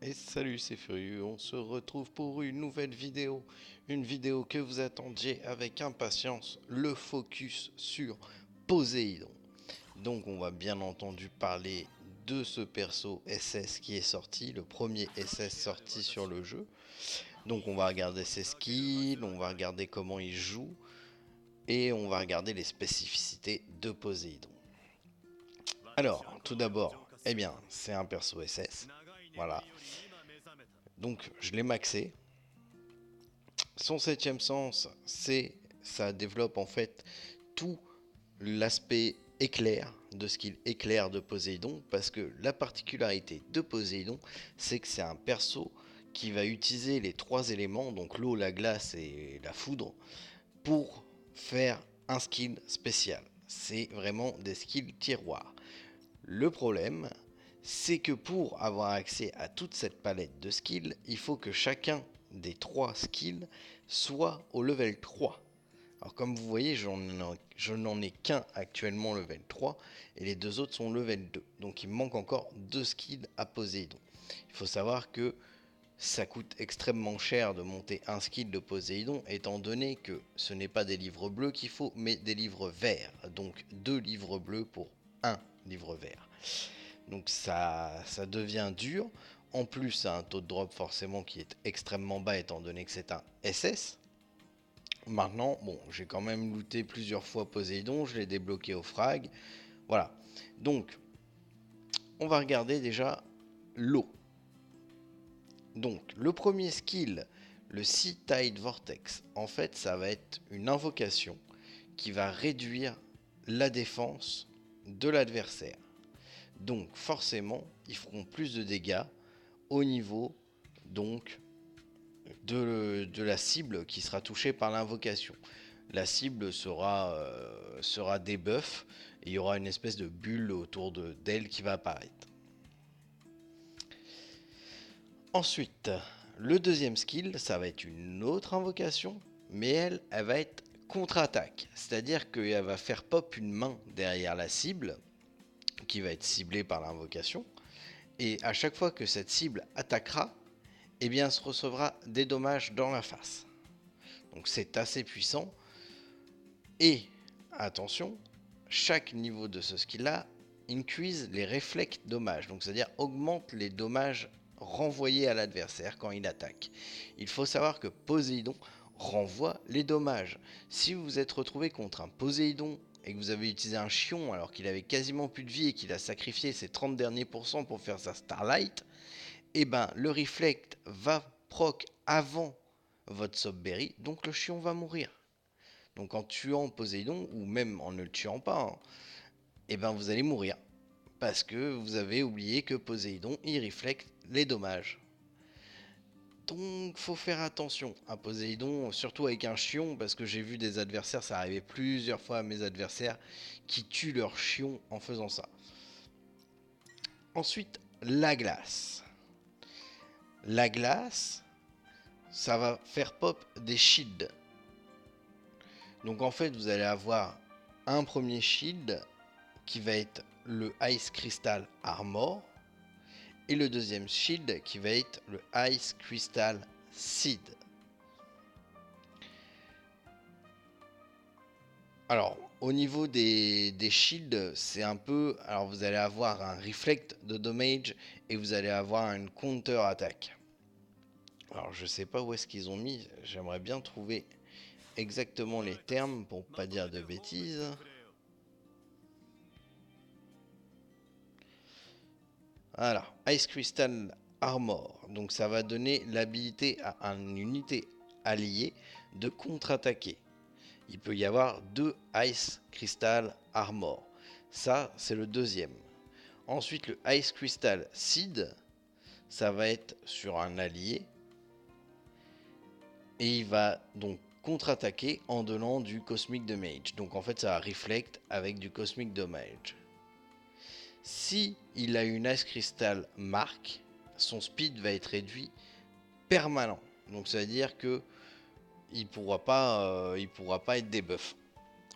Et salut, c'est Furieux, on se retrouve pour une nouvelle vidéo. Une vidéo que vous attendiez avec impatience, le focus sur Poséidon. Donc on va bien entendu parler de ce perso SS qui est sorti, le premier SS sorti sur le jeu. Donc on va regarder ses skills, on va regarder comment il joue, et on va regarder les spécificités de Poséidon. Alors, tout d'abord, eh bien, c'est un perso SS, voilà. Donc je l'ai maxé. Son septième sens, ça développe en fait tout l'aspect éclair de ce qu'il éclaire de Poséidon, parce que la particularité de Poséidon, c'est que c'est un perso qui va utiliser les trois éléments, donc l'eau, la glace et la foudre, pour faire un skill spécial. C'est vraiment des skills tiroirs. Le problème, c'est que pour avoir accès à toute cette palette de skills, il faut que chacun des trois skills soit au level 3. Alors comme vous voyez, je n'en ai qu'un actuellement level 3 et les deux autres sont level 2. Donc il me manque encore deux skills à Poséidon. Il faut savoir que ça coûte extrêmement cher de monter un skill de Poséidon, étant donné que ce n'est pas des livres bleus qu'il faut, mais des livres verts. Donc deux livres bleus pour un livre vert. Donc ça devient dur. En plus, ça a un taux de drop forcément qui est extrêmement bas étant donné que c'est un SS. Maintenant, bon, j'ai quand même looté plusieurs fois Poséidon, je l'ai débloqué au frag. Voilà. Donc, on va regarder déjà l'eau. Donc, le premier skill, le Sea Tide Vortex, en fait, ça va être une invocation qui va réduire la défense de l'adversaire. Donc forcément, ils feront plus de dégâts au niveau donc de la cible qui sera touchée par l'invocation. La cible sera debuff et il y aura une espèce de bulle autour d'elle qui va apparaître. Ensuite, le deuxième skill, ça va être une autre invocation, mais elle va être contre-attaque. C'est-à-dire qu'elle va faire pop une main derrière la cible qui va être ciblée par l'invocation. Et à chaque fois que cette cible attaquera, eh bien, se recevra des dommages dans la face. Donc c'est assez puissant. Et attention, chaque niveau de ce skill-là increase les réflexes dommages. Donc c'est-à-dire augmente les dommages renvoyés à l'adversaire quand il attaque. Il faut savoir que Poséidon renvoie les dommages. Si vous vous êtes retrouvé contre un Poséidon et que vous avez utilisé un Chion alors qu'il avait quasiment plus de vie et qu'il a sacrifié ses 30 derniers pourcents pour faire sa Starlight, et ben le reflect va proc avant votre Sobberry, donc le chion va mourir. Donc en tuant Poséidon, ou même en ne le tuant pas, hein, et ben vous allez mourir. Parce que vous avez oublié que Poséidon, il reflecte les dommages. Donc faut faire attention à Poséidon, surtout avec un chion, parce que j'ai vu des adversaires, ça arrivait plusieurs fois à mes adversaires, qui tuent leur chion en faisant ça. Ensuite, la glace. La glace, ça va faire pop des shields. Donc en fait, vous allez avoir un premier shield qui va être le Ice Crystal Armor et le deuxième shield qui va être le Ice Crystal Seed. Alors, au niveau des shields, c'est un peu... Alors, vous allez avoir un reflect de damage et vous allez avoir une counter attaque. Alors, je sais pas où est-ce qu'ils ont mis. J'aimerais bien trouver exactement les termes pour pas dire de bêtises. Voilà, Ice Crystal Armor. Donc ça va donner l'habilité à une unité alliée de contre-attaquer. Il peut y avoir deux Ice Crystal Armor. Ça, c'est le deuxième. Ensuite, le Ice Crystal Seed, ça va être sur un allié. Et il va donc contre-attaquer en donnant du Cosmic Damage. Donc en fait, ça va reflect avec du Cosmic Damage. Si il a une Ice Crystal Mark, son speed va être réduit permanent. Donc ça veut dire que il pourra pas être debuff.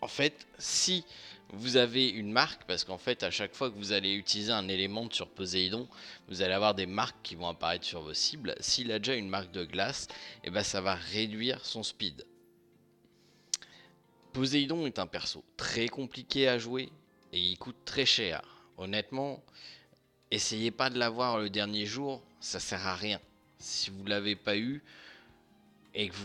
En fait, si vous avez une marque, parce qu'en fait à chaque fois que vous allez utiliser un élément sur Poséidon, vous allez avoir des marques qui vont apparaître sur vos cibles. S'il a déjà une marque de glace, et ben ça va réduire son speed. Poséidon est un perso très compliqué à jouer et il coûte très cher. Honnêtement, essayez pas de l'avoir le dernier jour, ça sert à rien. Si vous l'avez pas eu et que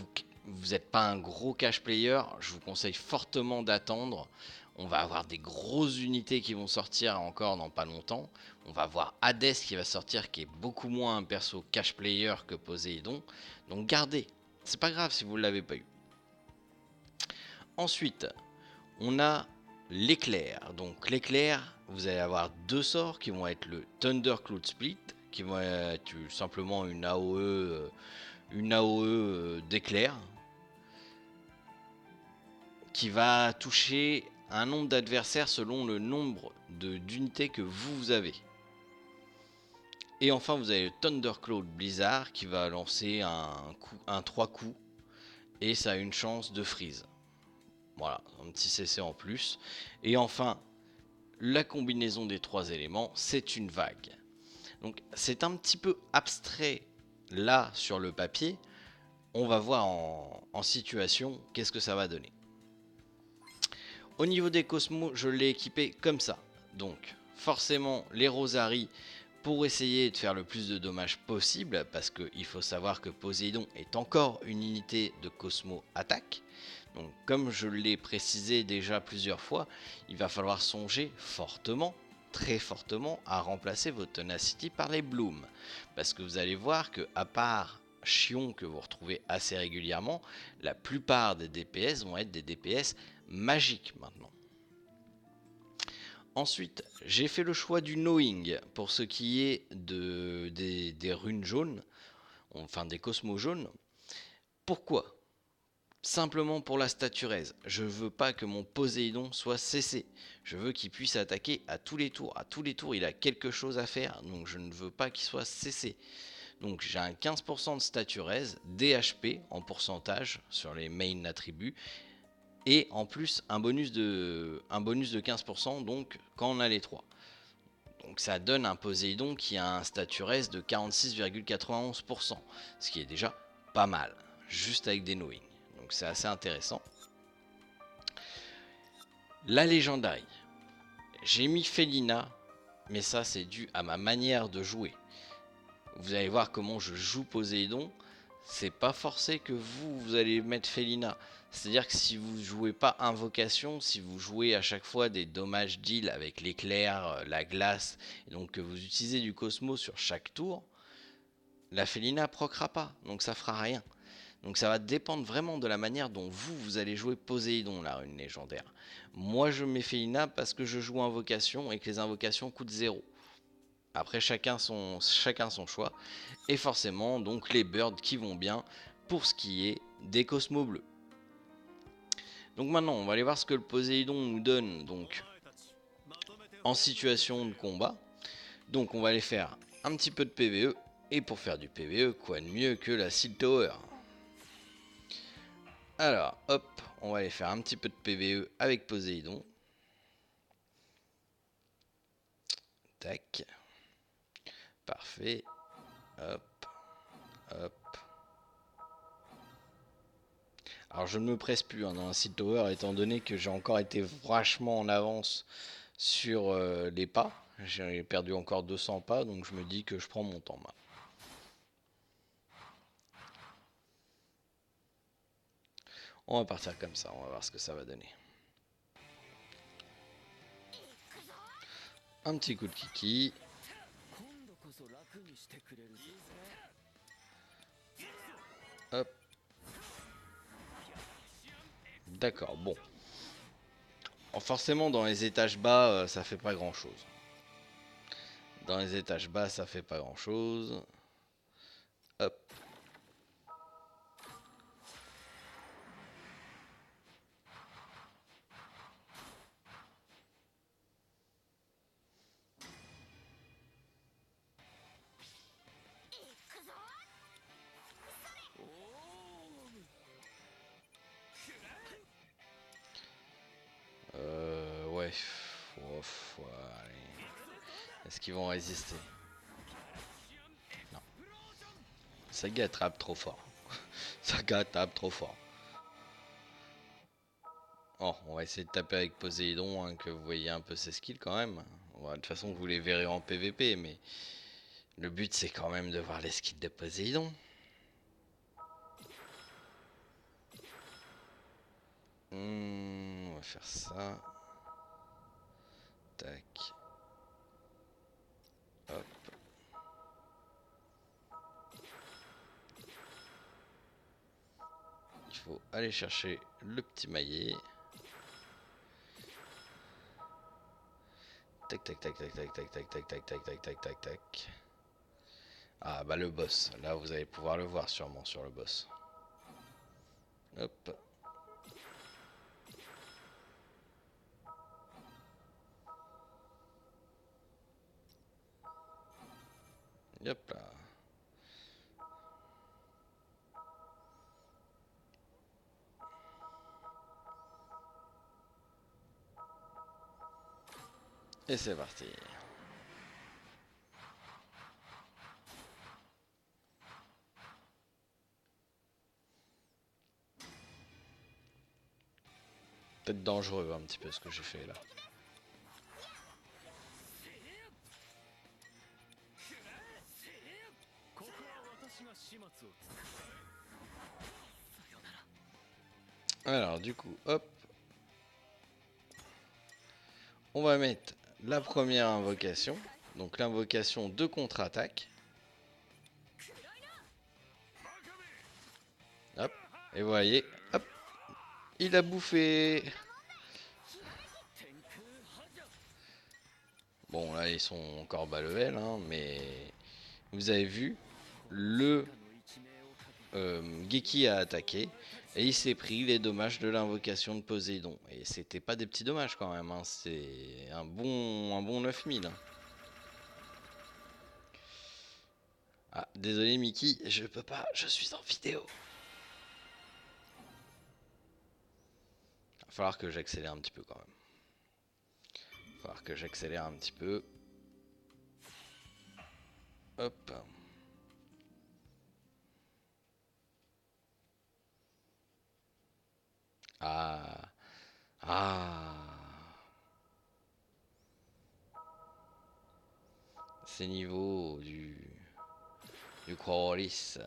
vous n'êtes pas un gros cash player, je vous conseille fortement d'attendre. On va avoir des grosses unités qui vont sortir encore dans pas longtemps. On va voir Hades qui va sortir, qui est beaucoup moins un perso cash player que Poséidon. Donc gardez, c'est pas grave si vous ne l'avez pas eu. Ensuite, on a l'éclair. Donc l'éclair, vous allez avoir deux sorts qui vont être le Thundercloud Split, qui vont être simplement une AOE d'éclair, qui va toucher un nombre d'adversaires selon le nombre d'unités que vous avez. Et enfin, vous avez le Thundercloud Blizzard qui va lancer un 3 coups et ça a une chance de freeze. Voilà, un petit CC en plus. Et enfin, la combinaison des trois éléments, c'est une vague. Donc c'est un petit peu abstrait là sur le papier. On va voir en situation qu'est-ce que ça va donner. Au niveau des cosmos, je l'ai équipé comme ça. Donc forcément les Rosaries pour essayer de faire le plus de dommages possible, parce qu'il faut savoir que Poséidon est encore une unité de Cosmo attaque. Donc comme je l'ai précisé déjà plusieurs fois, il va falloir songer fortement, très fortement, à remplacer votre Tenacity par les Blooms. Parce que vous allez voir que à part Chion que vous retrouvez assez régulièrement, la plupart des DPS vont être des DPS magiques maintenant. Ensuite, j'ai fait le choix du knowing pour ce qui est des runes jaunes, enfin des cosmos jaunes. Pourquoi? Simplement pour la staturèse. Je veux pas que mon Poséidon soit CC. Je veux qu'il puisse attaquer à tous les tours. À tous les tours, il a quelque chose à faire, donc je ne veux pas qu'il soit CC. Donc j'ai un 15% de staturèse, DHP en pourcentage sur les main attributs, et en plus un bonus de 15% donc quand on a les 3. Donc ça donne un Poséidon qui a un staturèse de 46,91%, ce qui est déjà pas mal, juste avec des knowing. Donc c'est assez intéressant. La Legendary. J'ai mis Felina, mais ça c'est dû à ma manière de jouer. Vous allez voir comment je joue Poséidon. C'est pas forcé que vous allez mettre Felina. C'est-à-dire que si vous jouez pas Invocation, si vous jouez à chaque fois des dommages deal avec l'éclair, la glace, et donc que vous utilisez du Cosmo sur chaque tour, la Felina procra pas, donc ça fera rien. Donc ça va dépendre vraiment de la manière dont vous allez jouer Poséidon, la rune légendaire. Moi je mets Felina parce que je joue Invocation et que les invocations coûtent 0. Après chacun son choix. Et forcément donc les birds qui vont bien pour ce qui est des cosmos bleus. Donc maintenant on va aller voir ce que le Poséidon nous donne donc en situation de combat. Donc on va aller faire un petit peu de PvE. Et pour faire du PvE, quoi de mieux que la Seal Tower. Alors hop, on va aller faire un petit peu de PvE avec Poséidon. Tac. Parfait. Hop. Hop. Alors je ne me presse plus dans un Seal Tower étant donné que j'ai encore été vachement en avance sur les pas. J'ai perdu encore 200 pas, donc je me dis que je prends mon temps. On va partir comme ça, on va voir ce que ça va donner. Un petit coup de kiki. Hop. D'accord, bon. Forcément, dans les étages bas, ça fait pas grand chose. Dans les étages bas, ça fait pas grand chose. Hop. Ouais, Est-ce qu'ils vont résister? Non. Saga attrape trop fort. Saga tape trop fort. Oh, on va essayer de taper avec Poséidon, hein, que vous voyez un peu ses skills quand même. De toute façon, vous les verrez en PVP, mais le but c'est quand même de voir les skills de Poséidon. On va faire ça. Tac. Hop. Il faut aller chercher le petit maillet. Tac tac tac tac tac tac tac tac tac tac tac tac tac tac. Ah bah le boss, là vous allez pouvoir le voir sûrement sur le boss. Hop. Hop là. Et c'est parti. Peut-être dangereux un petit peu ce que j'ai fait là. Alors du coup, hop. On va mettre la première invocation. Donc l'invocation de contre-attaque. Hop. Et vous voyez, hop. Il a bouffé. Bon là ils sont encore bas level, hein, mais vous avez vu, le Geki a attaqué et il s'est pris les dommages de l'invocation de Poséidon. Et c'était pas des petits dommages quand même, hein, c'est un bon 9000. Hein. Ah, désolé Mickey, je peux pas, je suis en vidéo. Va falloir que j'accélère un petit peu quand même. Va falloir que j'accélère un petit peu. Hop. Ah. Ah. C'est niveau du Croix-Roulis.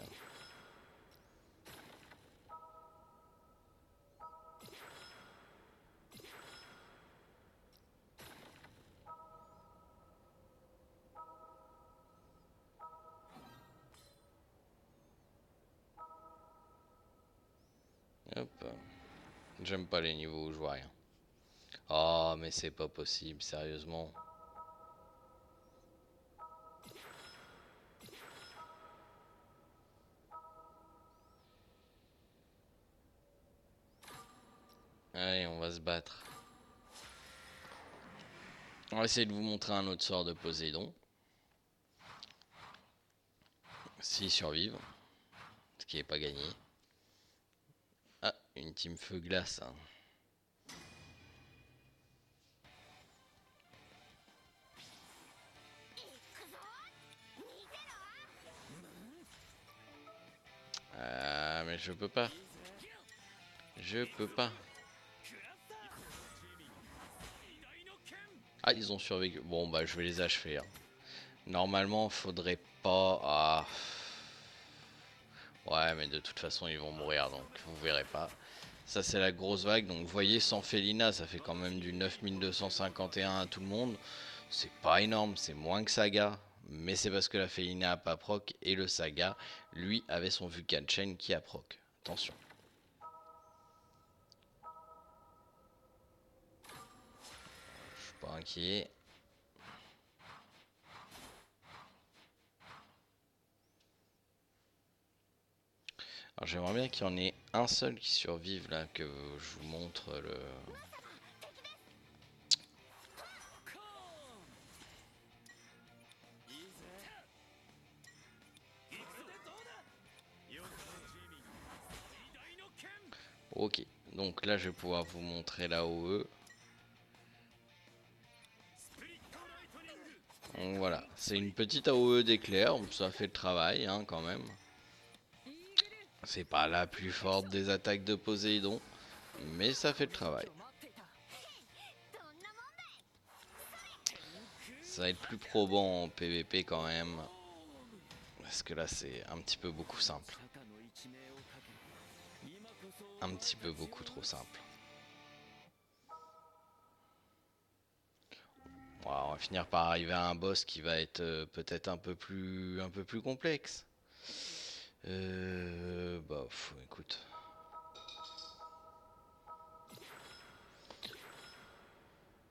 Hop. J'aime pas les niveaux où je vois rien. Oh, mais c'est pas possible, sérieusement. Allez, on va se battre. On va essayer de vous montrer un autre sort de Poséidon. S'ils survivent. Ce qui n'est pas gagné. Ah, une team feu-glace. Hein. Ah, mais je peux pas. Je peux pas. Ah, ils ont survécu. Bon, bah, je vais les achever. Hein. Normalement, faudrait pas... Ah. Ouais, mais de toute façon, ils vont mourir, donc vous verrez pas. Ça, c'est la grosse vague. Donc, vous voyez, sans Felina, ça fait quand même du 9251 à tout le monde. C'est pas énorme, c'est moins que Saga. Mais c'est parce que la Felina a pas proc et le Saga, lui, avait son Vulcan Chain qui a proc. Attention. Je suis pas inquiet. Alors j'aimerais bien qu'il y en ait un seul qui survive là, que je vous montre le... Ok, donc là je vais pouvoir vous montrer la OE. Donc voilà, c'est une petite AOE d'éclair, ça fait le travail hein, quand même. C'est pas la plus forte des attaques de Poséidon, mais ça fait le travail. Ça va être plus probant en PVP quand même. Parce que là c'est un petit peu beaucoup simple. Un petit peu beaucoup trop simple. Bon, on va finir par arriver à un boss qui va être peut-être un peu plus complexe. Bah écoute.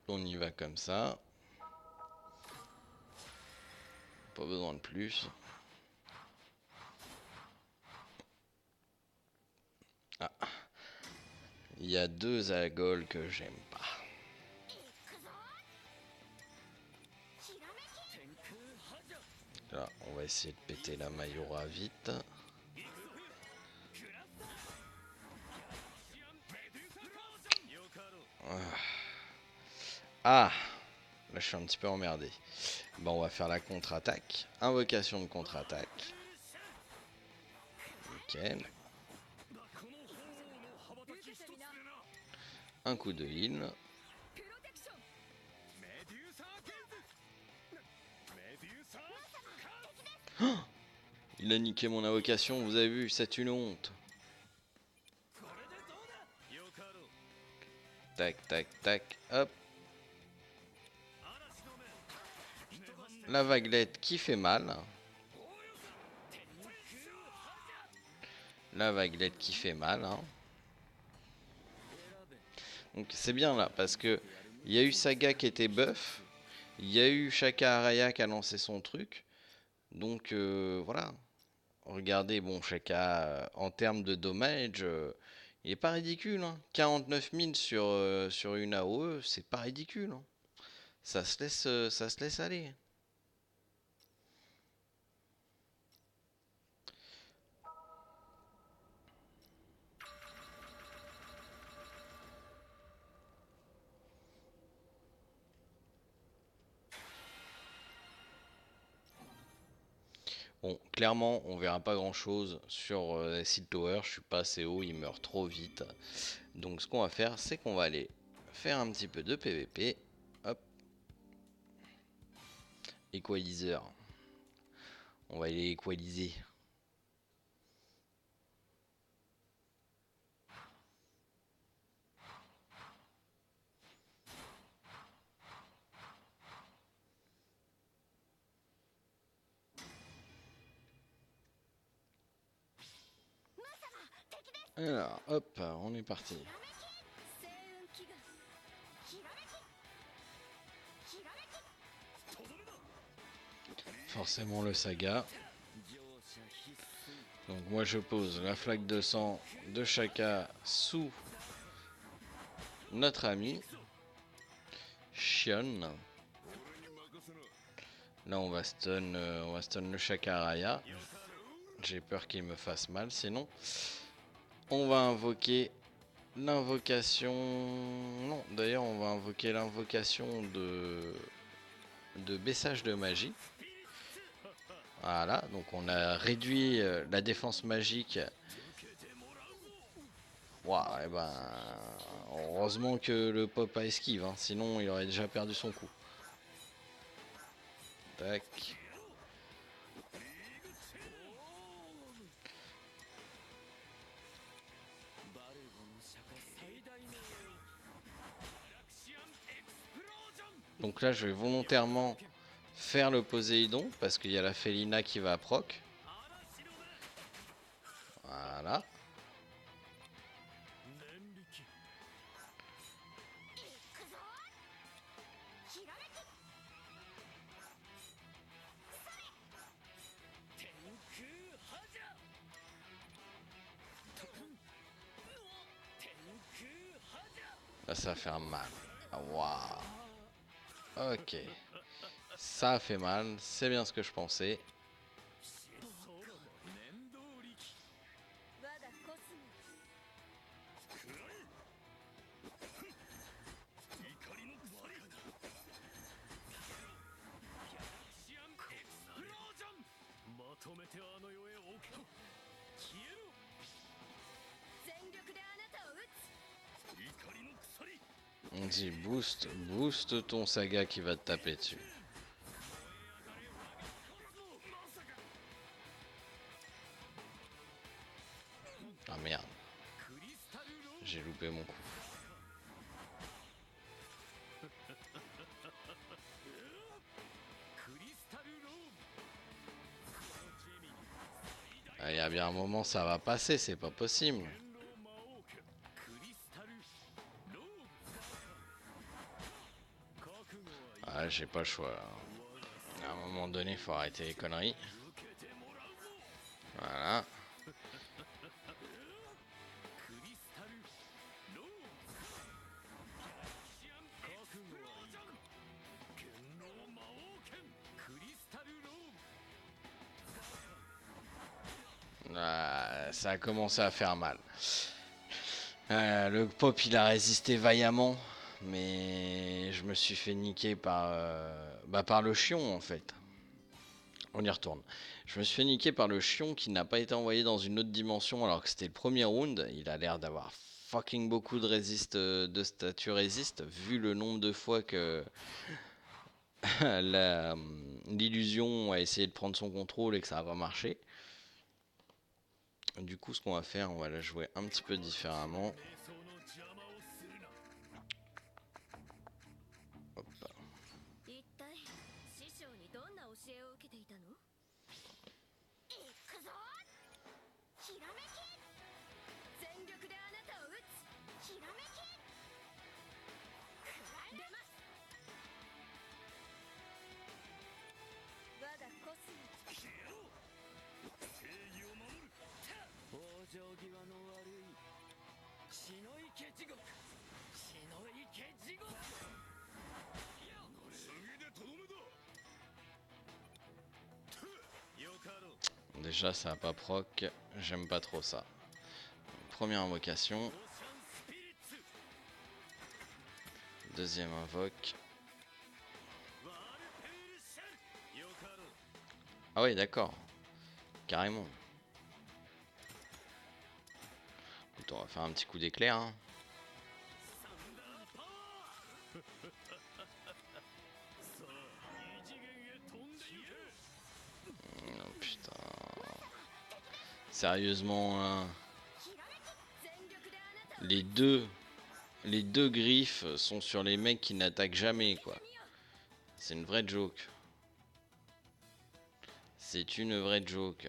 On y va comme ça. Pas besoin de plus. Ah. Il y a deux algols que j'aime pas. Là, on va essayer de péter la Mayura vite. Ah, là je suis un petit peu emmerdé. Bon, on va faire la contre-attaque. Invocation de contre-attaque. Nickel. Un coup de heal. Oh, il a niqué mon invocation, vous avez vu, c'est une honte. Tac, tac, tac, hop. La vaguelette qui fait mal. La vaguelette qui fait mal. Hein. Donc c'est bien là, parce que il y a eu Saga qui était buff. Il y a eu Shaka Araya qui a lancé son truc. Donc voilà. Regardez, bon, Shaka, en termes de dommage, il est pas ridicule. Hein. 49 000 sur une AOE, c'est pas ridicule. Hein. Ça se laisse aller. Bon, clairement, on verra pas grand chose sur Seed Tower. Je suis pas assez haut, il meurt trop vite. Donc, ce qu'on va faire, c'est qu'on va aller faire un petit peu de PVP. Hop. Equalizer. On va aller équaliser. Alors, hop, on est parti. Forcément le Saga. Donc moi je pose la flaque de sang de Shaka sous notre ami Shion. Là on va stun le Shaka Araya. J'ai peur qu'il me fasse mal sinon. On va invoquer l'invocation... Non, d'ailleurs on va invoquer l'invocation de baissage de magie. Voilà, donc on a réduit la défense magique. Wow, et ben, heureusement que le pop a esquive, hein, sinon il aurait déjà perdu son coup. Tac. Donc là je vais volontairement faire le Poséidon parce qu'il y a la Félina qui va proc. Voilà. Là ça va faire mal. Waouh. Ok. Ça a fait mal, c'est bien ce que je pensais. On dit booste ton Saga qui va te taper dessus. Ah merde. J'ai loupé mon coup. Il y a bien un moment ça va passer, c'est pas possible. Ah, j'ai pas le choix là. À un moment donné, faut arrêter les conneries. Voilà. Ah, ça a commencé à faire mal. Le pop il a résisté vaillamment, mais je me suis fait niquer par le chion en fait. On y retourne. Je me suis fait niquer par le chion qui n'a pas été envoyé dans une autre dimension alors que c'était le premier round. Il a l'air d'avoir fucking beaucoup de résiste, de statut résiste, vu le nombre de fois que l'illusion a essayé de prendre son contrôle et que ça n'a pas marché. Du coup, ce qu'on va faire, on va la jouer un petit peu différemment. Hop. Déjà ça a pas proc, j'aime pas trop ça. Première invocation. Deuxième invoque. Ah oui d'accord. Carrément. Écoute, on va faire un petit coup d'éclair. Hein. Oh putain. Sérieusement hein. Les deux griffes sont sur les mecs qui n'attaquent jamais quoi. C'est une vraie joke. C'est une vraie joke.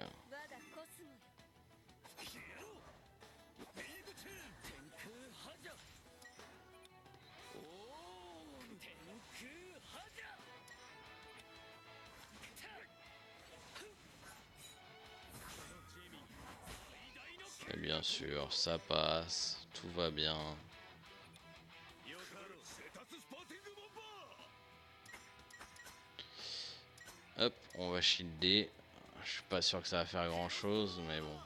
Et bien sûr, ça passe, tout va bien. Hop, on va shielder. Je suis pas sûr que ça va faire grand chose, mais bon.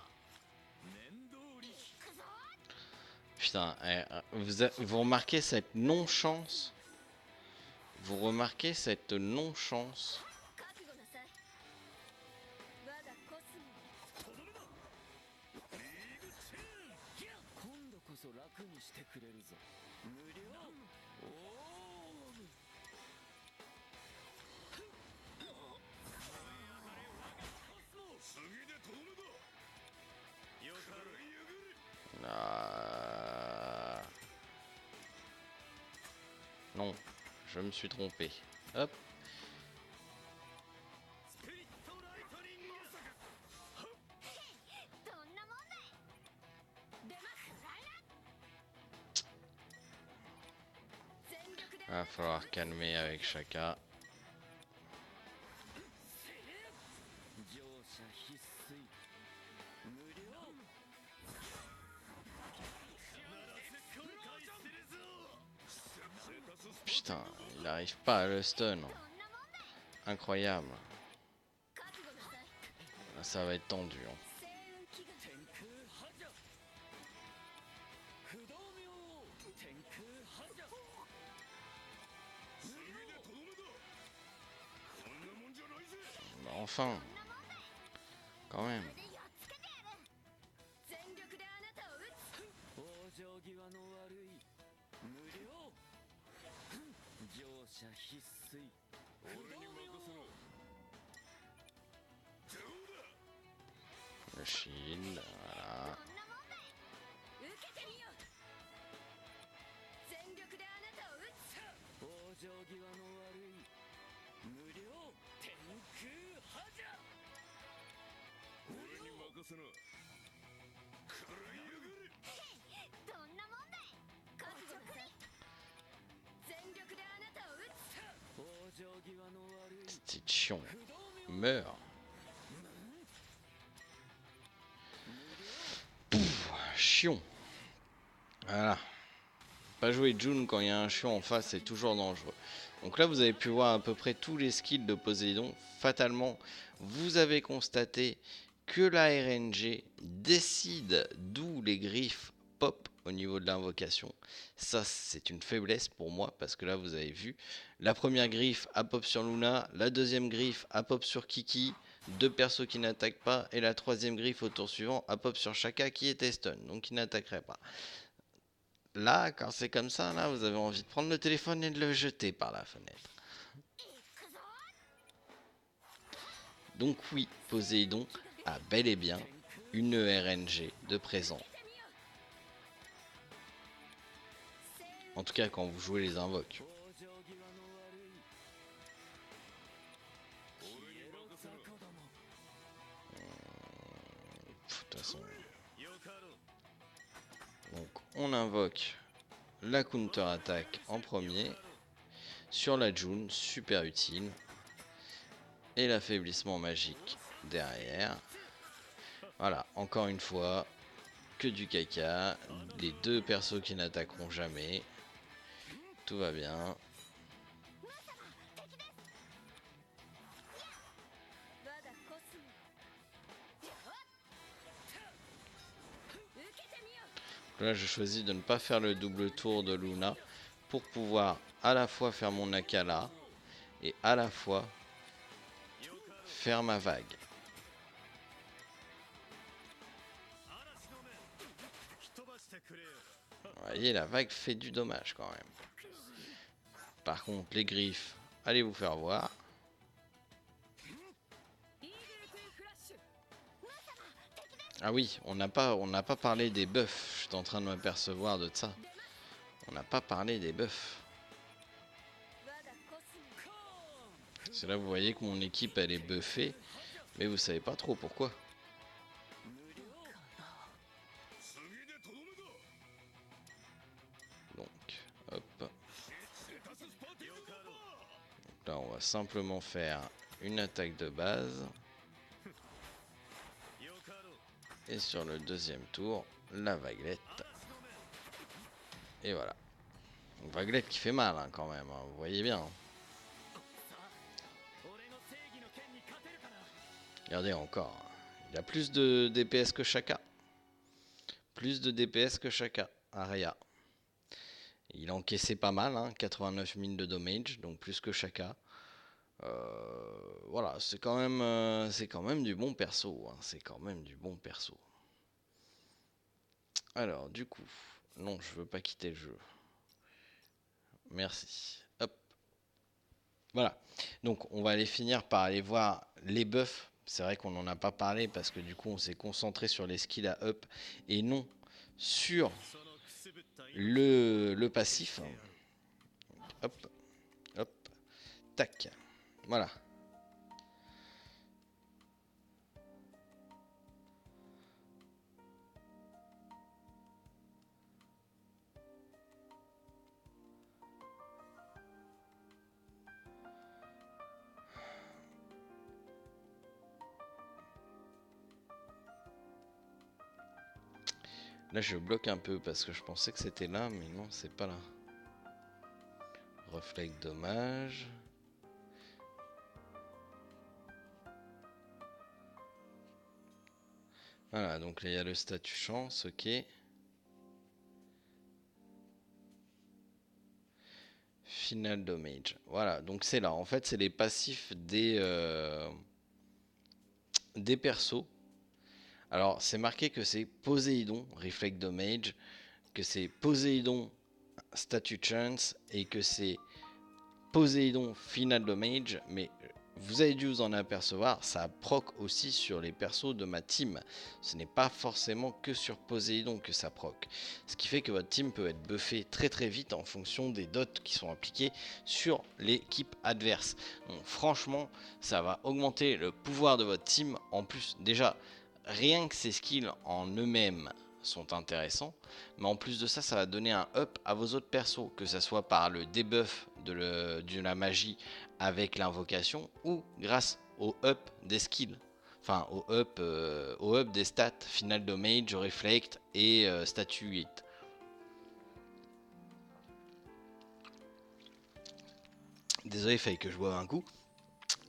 Putain, vous remarquez cette non-chance? Vous remarquez cette non-chance? Ah. Non, je me suis trompé. Hop. Va falloir calmer avec Shaka. Putain, il n'arrive pas à le stun. Incroyable. Ça va être tendu. Hein. Enfin. quand même. Le shield, voilà. Petit chion, meurs. Pouf, chion. Voilà. Pas jouer June quand il y a un chion en face, c'est toujours dangereux. Donc là, vous avez pu voir à peu près tous les skills de Poséidon. Fatalement, vous avez constaté que la RNG décide d'où les griffes pop au niveau de l'invocation. Ça, c'est une faiblesse pour moi, parce que là, vous avez vu, la première griffe a pop sur Luna, la deuxième griffe a pop sur Kiki, deux persos qui n'attaquent pas, et la troisième griffe au tour suivant a pop sur Shaka qui était stun, donc qui n'attaquerait pas. Là, quand c'est comme ça, là, vous avez envie de prendre le téléphone et de le jeter par la fenêtre. Donc oui, Poséidon a bel et bien une RNG de présent. En tout cas, quand vous jouez les invoques. De toute façon. Donc on invoque la counter-attaque en premier. Sur la June, super utile. Et l'affaiblissement magique derrière. Voilà, encore une fois, que du caca. Les deux persos qui n'attaqueront jamais. Tout va bien. Là, je choisis de ne pas faire le double tour de Luna pour pouvoir à la fois faire mon Akala et à la fois faire ma vague. Vous voyez, la vague fait du dommage quand même. Par contre, les griffes, allez vous faire voir. Ah oui, on n'a pas parlé des buffs. Je suis en train de m'apercevoir de ça. On n'a pas parlé des buffs. C'est là vous voyez que mon équipe elle est buffée, mais vous savez pas trop pourquoi. Donc, hop. Donc là, on va simplement faire une attaque de base. Et sur le deuxième tour, la vaguelette. Et voilà. Donc, vaguelette qui fait mal hein, quand même, hein, vous voyez bien. Regardez encore. Il a plus de DPS que Shaka. Plus de DPS que Shaka. Aria. Il a encaissé pas mal, hein, 89 000 de damage, donc plus que Shaka. Voilà, c'est quand même du bon perso. Hein, c'est quand même du bon perso. Alors, du coup, non, je veux pas quitter le jeu. Merci. Hop. Voilà. Donc, on va aller finir par aller voir les buffs. C'est vrai qu'on n'en a pas parlé parce que du coup, on s'est concentré sur les skills à up et non sur le passif. Hop, hop, tac. Voilà. Là, je bloque un peu parce que je pensais que c'était là, mais non, c'est pas là. Reflect dommage. Voilà, donc là, il y a le statut chance, ok. Final damage. Voilà, donc c'est là. En fait, c'est les passifs des persos Alors, c'est marqué que c'est Poséidon, Reflect Damage, que c'est Poséidon, Statue Chance, et que c'est Poséidon, Final Damage, mais vous avez dû vous en apercevoir, ça proc aussi sur les persos de ma team. Ce n'est pas forcément que sur Poséidon que ça proc. Ce qui fait que votre team peut être buffée très très vite en fonction des dots qui sont appliqués sur l'équipe adverse. Donc franchement, ça va augmenter le pouvoir de votre team. En plus, déjà, rien que ces skills en eux-mêmes sont intéressants, mais en plus de ça, ça va donner un up à vos autres persos, que ce soit par le debuff de la magie avec l'invocation ou grâce au up des skills, enfin au up des stats, final damage, reflect et statue hit. Désolé, il fallait que je boive un coup.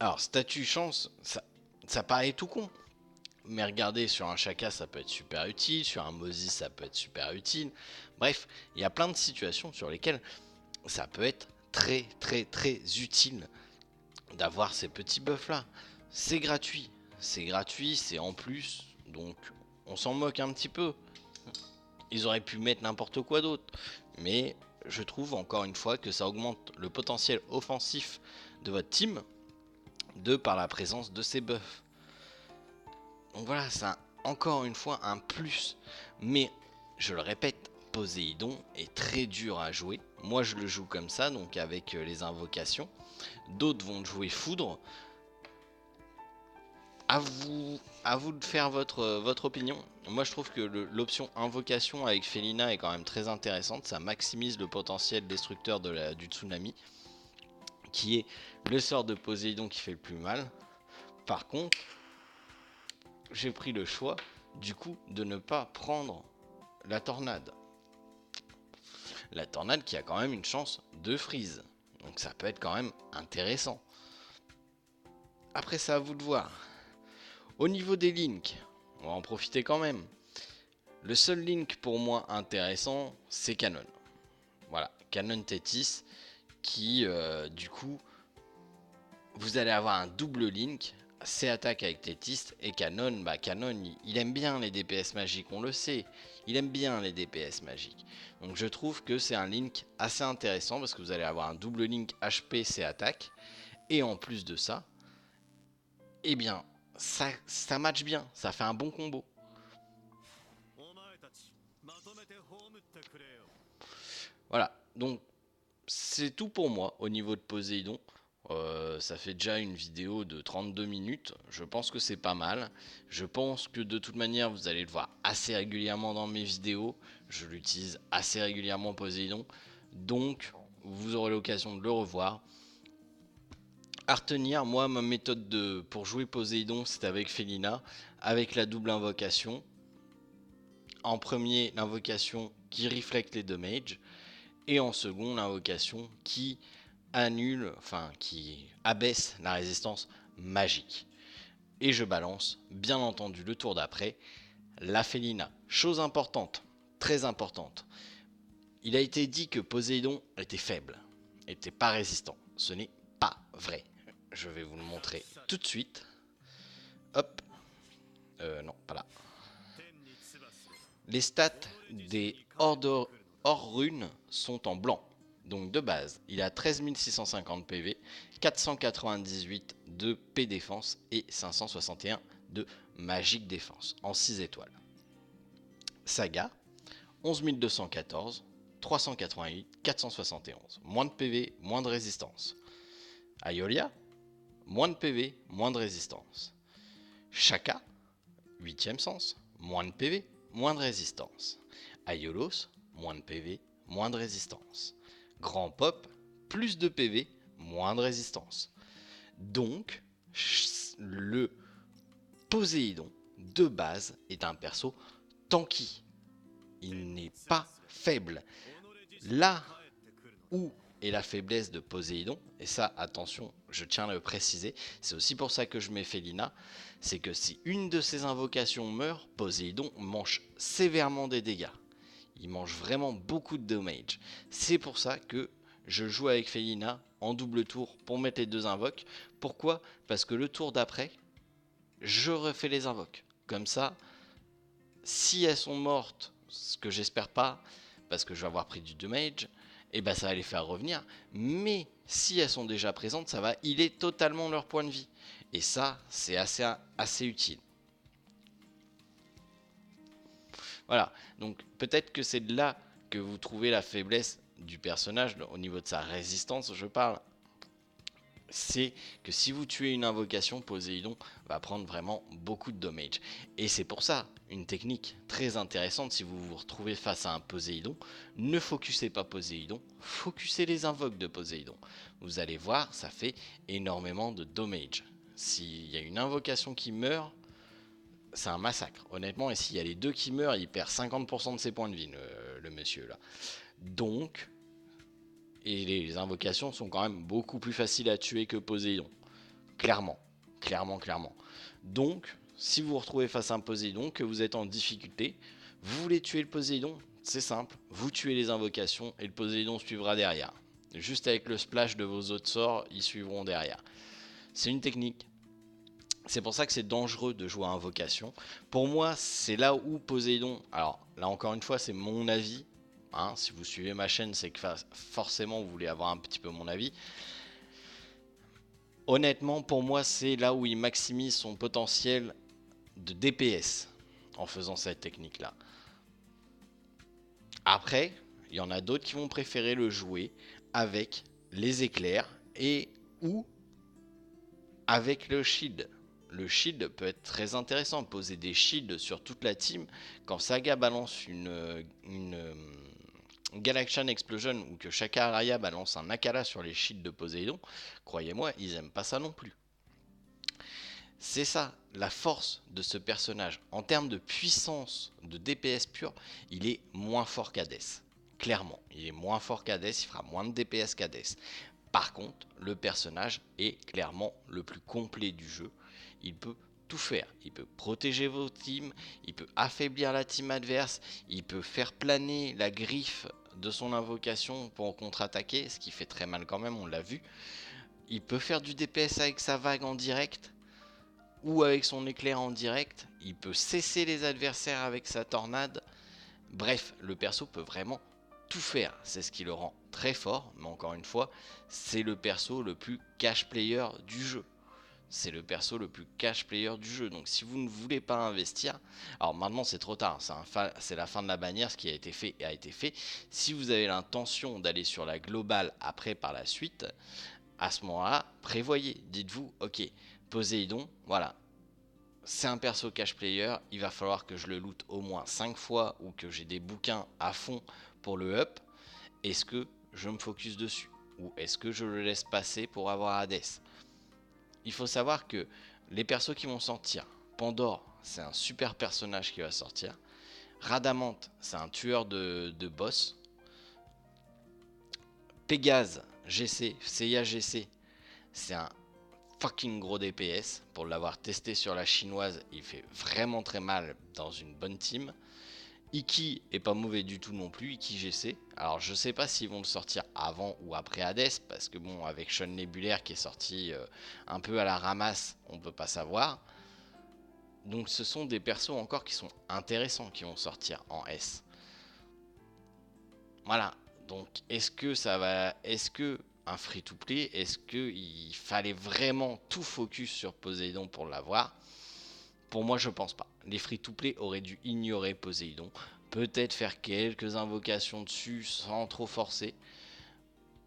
Alors, statue chance, ça paraît tout con. Mais regardez, sur un Shaka, ça peut être super utile. Sur un Moses, ça peut être super utile. Bref, il y a plein de situations sur lesquelles ça peut être très très très utile d'avoir ces petits buffs là. C'est gratuit, c'est en plus, donc on s'en moque un petit peu. Ils auraient pu mettre n'importe quoi d'autre, mais je trouve encore une fois que ça augmente le potentiel offensif de votre team de par la présence de ces buffs. Donc voilà, c'est encore une fois un plus, mais je le répète, Poséidon est très dur à jouer. Moi je le joue comme ça, donc avec les invocations. D'autres vont jouer Foudre. À vous de faire votre opinion. Moi je trouve que l'option invocation avec Felina est quand même très intéressante. Ça maximise le potentiel destructeur du tsunami, qui est le sort de Poséidon qui fait le plus mal. Par contre, j'ai pris le choix du coup de ne pas prendre la tornade. La tornade qui a quand même une chance de freeze. Donc ça peut être quand même intéressant. Après, c'est à vous de voir. Au niveau des links, on va en profiter quand même. Le seul link pour moi intéressant, c'est Canon. Voilà, Canon Thétis, qui du coup, vous allez avoir un double link. C'est attaque avec Thétis et Canon. Bah Canon, il aime bien les DPS magiques, on le sait. Il aime bien les DPS magiques. Donc je trouve que c'est un link assez intéressant parce que vous allez avoir un double link HP, c'est attaque. Et en plus de ça, eh bien, ça match bien, ça fait un bon combo. Voilà, donc c'est tout pour moi au niveau de Poséidon. Ça fait déjà une vidéo de 32 minutes. Je pense que c'est pas mal. Je pense que de toute manière, vous allez le voir assez régulièrement dans mes vidéos. Je l'utilise assez régulièrement Poséidon. Donc, vous aurez l'occasion de le revoir. À retenir, moi, ma méthode pour jouer Poséidon, c'est avec Felina, avec la double invocation. En premier, l'invocation qui reflète les damages. Et en second, l'invocation qui annule, enfin qui abaisse la résistance magique. Et je balance, bien entendu, le tour d'après, la Felina. Chose importante, très importante. Il a été dit que Poséidon était faible, était pas résistant. Ce n'est pas vrai. Je vais vous le montrer tout de suite. Hop. Non, pas là. Les stats des hors runes sont en blanc. Donc de base, il a 13 650 PV, 498 de P défense et 561 de magique défense en 6 étoiles. Saga, 11 214, 388, 471. Moins de PV, moins de résistance. Aiolia, moins de PV, moins de résistance. Shaka, 8ème sens, moins de PV, moins de résistance. Aiolos, moins de PV, moins de résistance. Grand Pop, plus de PV, moins de résistance. Donc, le Poséidon de base est un perso tanky. Il n'est pas faible. Là où est la faiblesse de Poséidon, et ça, attention, je tiens à le préciser, c'est aussi pour ça que je mets Felina, c'est que si une de ses invocations meurt, Poséidon mange sévèrement des dégâts. Il mange vraiment beaucoup de damage. C'est pour ça que je joue avec Felina en double tour pour mettre les deux invoques. Pourquoi? Parce que le tour d'après, je refais les invoques. Comme ça, Si elles sont mortes, ce que j'espère pas, parce que je vais avoir pris du damage, et ben ça va les faire revenir. Mais si elles sont déjà présentes, ça va healer totalement leur point de vie. Et ça, c'est assez utile. Voilà, donc peut-être que c'est de là que vous trouvez la faiblesse du personnage, au niveau de sa résistance, je parle. C'est que si vous tuez une invocation, Poséidon va prendre vraiment beaucoup de damage. Et c'est pour ça, une technique très intéressante, si vous vous retrouvez face à un Poséidon, ne focusez pas Poséidon, focusez les invoques de Poséidon. Vous allez voir, ça fait énormément de damage. S'il y a une invocation qui meurt, c'est un massacre, honnêtement. Et s'il y a les deux qui meurent, il perd 50% de ses points de vie, le monsieur là. Donc, et les invocations sont quand même beaucoup plus faciles à tuer que Poséidon. Clairement. Clairement. Donc, si vous vous retrouvez face à un Poséidon, que vous êtes en difficulté, vous voulez tuer le Poséidon, c'est simple. Vous tuez les invocations et le Poséidon suivra derrière. Juste avec le splash de vos autres sorts, ils suivront derrière. C'est une technique. C'est pour ça que c'est dangereux de jouer à invocation. Pour moi, c'est là où Poséidon... Alors, là encore une fois, c'est mon avis. Hein, si vous suivez ma chaîne, c'est que forcément, vous voulez avoir un petit peu mon avis. Honnêtement, pour moi, c'est là où il maximise son potentiel de DPS en faisant cette technique-là. Après, il y en a d'autres qui vont préférer le jouer avec les éclairs et ou avec le shield. Le shield peut être très intéressant, poser des shields sur toute la team. Quand Saga balance une Galaxian Explosion ou que Shaka Araya balance un Akala sur les shields de Poséidon, croyez-moi, ils aiment pas ça non plus. C'est ça, la force de ce personnage. En termes de puissance, de DPS pur, il est moins fort qu'Hadès. Clairement, il est moins fort qu'Hadès, il fera moins de DPS qu'Hadès. Par contre, le personnage est clairement le plus complet du jeu. Il peut tout faire. Il peut protéger vos teams, il peut affaiblir la team adverse, il peut faire planer la griffe de son invocation pour contre-attaquer, ce qui fait très mal quand même, on l'a vu. Il peut faire du DPS avec sa vague en direct ou avec son éclair en direct. Il peut cesser les adversaires avec sa tornade. Bref, le perso peut vraiment tout faire. C'est ce qui le rend très fort, mais encore une fois, c'est le perso le plus cash player du jeu. C'est le perso le plus cash player du jeu. Donc si vous ne voulez pas investir, alors maintenant c'est trop tard, c'est la fin de la bannière, ce qui a été fait a été fait. Si vous avez l'intention d'aller sur la globale après par la suite, à ce moment-là, prévoyez, dites-vous, ok, Poséidon, voilà, c'est un perso cash player, il va falloir que je le loot au moins 5 fois ou que j'ai des bouquins à fond pour le up. Est-ce que je me focus dessus ou est-ce que je le laisse passer pour avoir Hades? Il faut savoir que les persos qui vont sortir, Pandore, c'est un super personnage qui va sortir. Radamante, c'est un tueur de boss. Pégase, GC, Seiya GC, c'est un fucking gros DPS. Pour l'avoir testé sur la chinoise, il fait vraiment très mal dans une bonne team. Iki est pas mauvais du tout non plus, Iki GC. Alors je sais pas s'ils vont le sortir avant ou après Hades, parce que bon, avec Sean Nebulaire qui est sorti un peu à la ramasse, on peut pas savoir. Donc ce sont des persos encore qui sont intéressants qui vont sortir en S. Voilà, donc est-ce que un free-to-play, est-ce qu'il fallait vraiment tout focus sur Poséidon pour l'avoir? Pour moi, je pense pas. Les free-to-play auraient dû ignorer Poséidon, peut-être faire quelques invocations dessus sans trop forcer.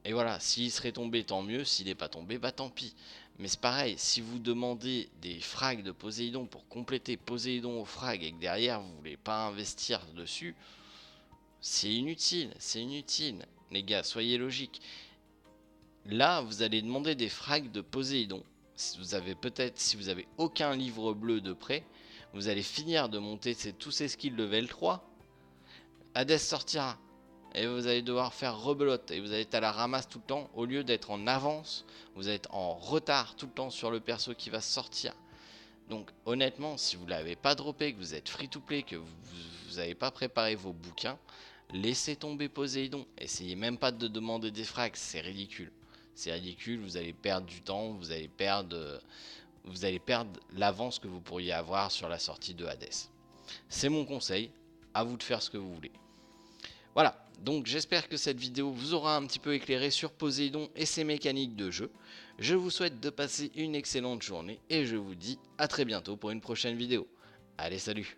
Et voilà, s'il serait tombé, tant mieux. S'il n'est pas tombé, bah tant pis. Mais c'est pareil, si vous demandez des frags de Poséidon pour compléter Poséidon au frag et que derrière vous voulez pas investir dessus, c'est inutile, c'est inutile. Les gars, soyez logiques. Là, vous allez demander des frags de Poséidon. Si vous avez aucun livre bleu de près, vous allez finir de monter tous ces skills level 3. Hades sortira. Et vous allez devoir faire rebelote. Et vous allez être à la ramasse tout le temps. Au lieu d'être en avance, vous êtes en retard tout le temps sur le perso qui va sortir. Donc honnêtement, si vous ne l'avez pas droppé, que vous êtes free to play, que vous n'avez pas préparé vos bouquins, laissez tomber Poséidon. Essayez même pas de demander des frags, c'est ridicule. C'est ridicule, vous allez perdre du temps, vous allez perdre l'avance que vous pourriez avoir sur la sortie de Hades. C'est mon conseil, à vous de faire ce que vous voulez. Voilà, donc j'espère que cette vidéo vous aura un petit peu éclairé sur Poséidon et ses mécaniques de jeu. Je vous souhaite de passer une excellente journée et je vous dis à très bientôt pour une prochaine vidéo. Allez, salut!